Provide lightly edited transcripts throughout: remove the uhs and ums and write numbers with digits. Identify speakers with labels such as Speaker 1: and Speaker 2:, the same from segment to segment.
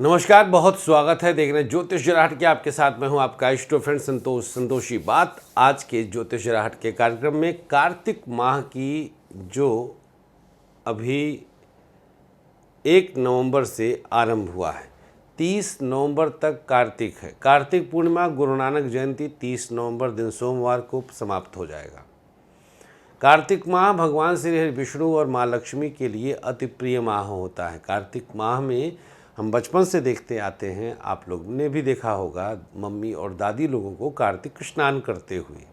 Speaker 1: नमस्कार, बहुत स्वागत है। देख रहे हैं ज्योतिष जराहट के। आपके साथ मैं हूं आपका इष्ट फ्रेंड संतोषी बात। आज के ज्योतिष जराहट के कार्यक्रम में कार्तिक माह की जो अभी 1 नवंबर से आरंभ हुआ है, 30 नवंबर तक कार्तिक है। कार्तिक पूर्णिमा गुरु नानक जयंती 30 नवंबर दिन सोमवार को समाप्त हो जाएगा। कार्तिक माह भगवान श्री हरि विष्णु और माँ लक्ष्मी के लिए अति प्रिय माह होता है। कार्तिक माह में हम बचपन से देखते आते हैं, आप लोग ने भी देखा होगा, मम्मी और दादी लोगों को कार्तिक स्नान करते हुए।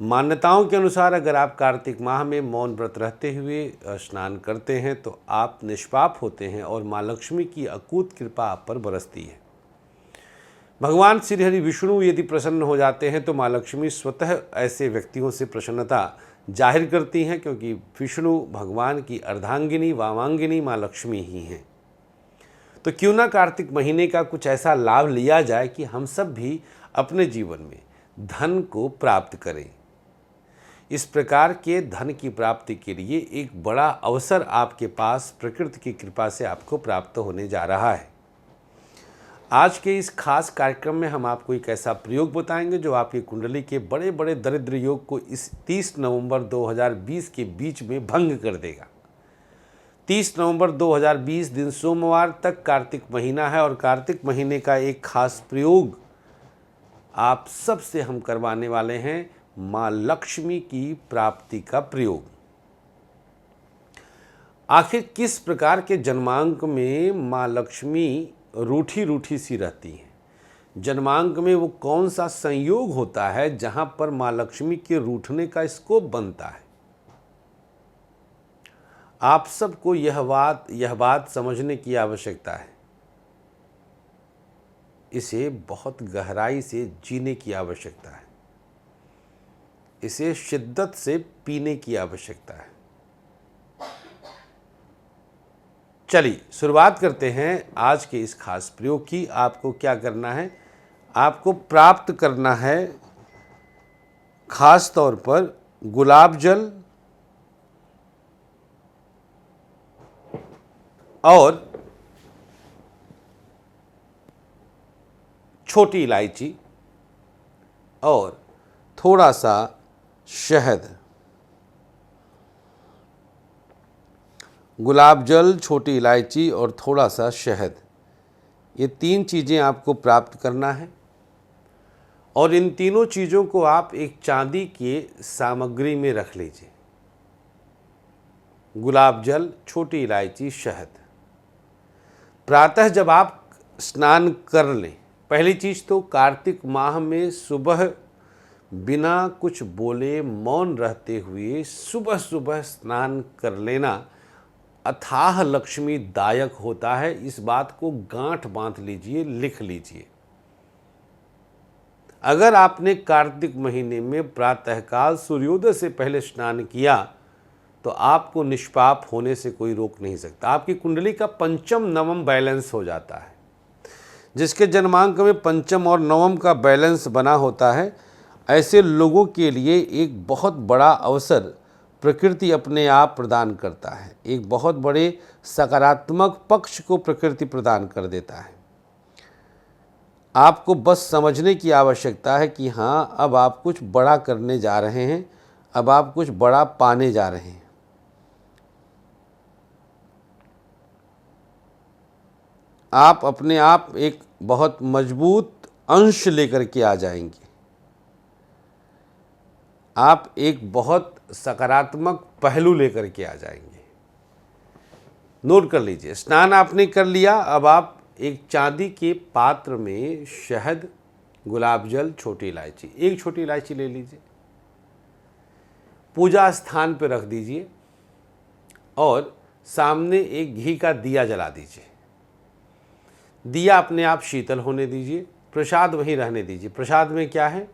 Speaker 1: मान्यताओं के अनुसार अगर आप कार्तिक माह में मौन व्रत रहते हुए स्नान करते हैं तो आप निष्पाप होते हैं और माँ लक्ष्मी की अकूत कृपा आप पर बरसती है। भगवान श्री हरि विष्णु यदि प्रसन्न हो जाते हैं तो माँ लक्ष्मी स्वतः ऐसे व्यक्तियों से प्रसन्नता जाहिर करती हैं, क्योंकि विष्णु भगवान की अर्धांगिनी वामांगिनी माँ लक्ष्मी ही हैं। तो क्यों ना कार्तिक महीने का कुछ ऐसा लाभ लिया जाए कि हम सब भी अपने जीवन में धन को प्राप्त करें। इस प्रकार के धन की प्राप्ति के लिए एक बड़ा अवसर आपके पास प्रकृति की कृपा से आपको प्राप्त होने जा रहा है। आज के इस खास कार्यक्रम में हम आपको एक ऐसा प्रयोग बताएंगे जो आपकी कुंडली के बड़े बड़े दरिद्र योग को इस 30 नवंबर 2020 के बीच में भंग कर देगा। 30 नवंबर 2020 दिन सोमवार तक कार्तिक महीना है और कार्तिक महीने का एक खास प्रयोग आप सबसे हम करवाने वाले हैं, माँ लक्ष्मी की प्राप्ति का प्रयोग। आखिर किस प्रकार के जन्मांक में माँ लक्ष्मी रूठी रूठी सी रहती हैं? जन्मांक में वो कौन सा संयोग होता है जहां पर माँ लक्ष्मी के रूठने का स्कोप बनता है? आप सबको यह बात समझने की आवश्यकता है। इसे बहुत गहराई से जीने की आवश्यकता है। इसे शिद्दत से पीने की आवश्यकता है। चलिए शुरुआत करते हैं आज के इस खास प्रयोग की। आपको क्या करना है? आपको प्राप्त करना है खास तौर पर गुलाब जल और छोटी इलायची और थोड़ा सा शहद। गुलाब जल, छोटी इलायची और थोड़ा सा शहद, ये 3 चीज़ें आपको प्राप्त करना है। और इन तीनों चीज़ों को आप एक चांदी के सामग्री में रख लीजिए। गुलाब जल, छोटी इलायची, शहद। प्रातः जब आप स्नान कर लें, पहली चीज़ तो कार्तिक माह में सुबह बिना कुछ बोले मौन रहते हुए सुबह सुबह स्नान कर लेना अथाह लक्ष्मी दायक होता है। इस बात को गांठ बांध लीजिए, लिख लीजिए। अगर आपने कार्तिक महीने में प्रातःकाल सूर्योदय से पहले स्नान किया तो आपको निष्पाप होने से कोई रोक नहीं सकता। आपकी कुंडली का पंचम नवम बैलेंस हो जाता है। जिसके जन्मांक में पंचम और नवम का बैलेंस बना होता है, ऐसे लोगों के लिए एक बहुत बड़ा अवसर प्रकृति अपने आप प्रदान करता है। एक बहुत बड़े सकारात्मक पक्ष को प्रकृति प्रदान कर देता है। आपको बस समझने की आवश्यकता है कि हाँ, अब आप कुछ बड़ा करने जा रहे हैं, अब आप कुछ बड़ा पाने जा रहे हैं। आप अपने आप एक बहुत मजबूत अंश लेकर के आ जाएंगे। आप एक बहुत सकारात्मक पहलू लेकर के आ जाएंगे। नोट कर लीजिए, स्नान आपने कर लिया। अब आप एक चांदी के पात्र में शहद, गुलाब जल, छोटी इलायची, एक छोटी इलायची ले लीजिए, पूजा स्थान पर रख दीजिए और सामने एक घी का दिया जला दीजिए। दिया अपने आप शीतल होने दीजिए। प्रसाद वहीं रहने दीजिए। प्रसाद में क्या है?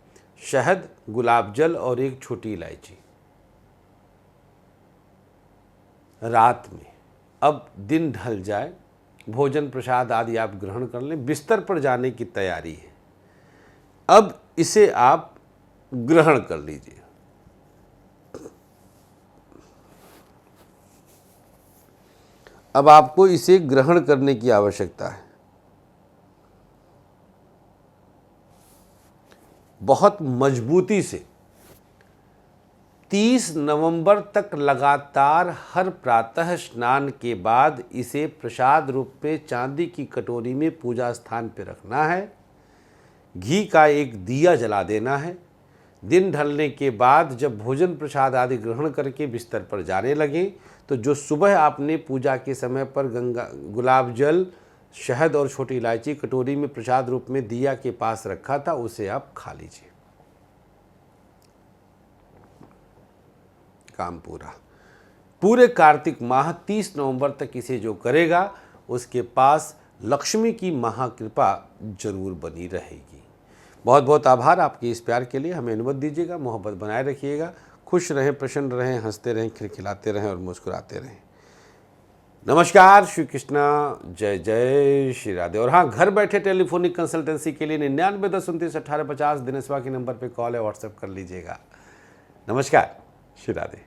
Speaker 1: शहद, गुलाब जल और एक छोटी इलायची। रात में अब दिन ढल जाए, भोजन प्रसाद आदि आप ग्रहण कर लें, बिस्तर पर जाने की तैयारी है। अब इसे आप ग्रहण कर लीजिए। अब आपको इसे ग्रहण करने की आवश्यकता है। बहुत मजबूती से 30 नवंबर तक लगातार हर प्रातः स्नान के बाद इसे प्रसाद रूप में चांदी की कटोरी में पूजा स्थान पर रखना है। घी का एक दिया जला देना है। दिन ढलने के बाद जब भोजन प्रसाद आदि ग्रहण करके बिस्तर पर जाने लगें तो जो सुबह आपने पूजा के समय पर गुलाब जल, शहद और छोटी इलायची कटोरी में प्रसाद रूप में दिया के पास रखा था उसे आप खा लीजिए। काम पूरा। पूरे कार्तिक माह 30 नवंबर तक इसे जो करेगा उसके पास लक्ष्मी की महाकृपा जरूर बनी रहेगी। बहुत बहुत आभार आपके इस प्यार के लिए। हमें अनुमति दीजिएगा, मोहब्बत बनाए रखिएगा। खुश रहें, प्रसन्न रहें, हंसते रहें, खिलखिलाते रहें और मुस्कुराते रहें। नमस्कार, श्री कृष्णा, जय जय श्री राधे। और हाँ, घर बैठे टेलीफोनिक कंसल्टेंसी के लिए 9910291850 दिनेशवा के नंबर पर कॉल है, व्हाट्सएप कर लीजिएगा। नमस्कार, श्री राधे।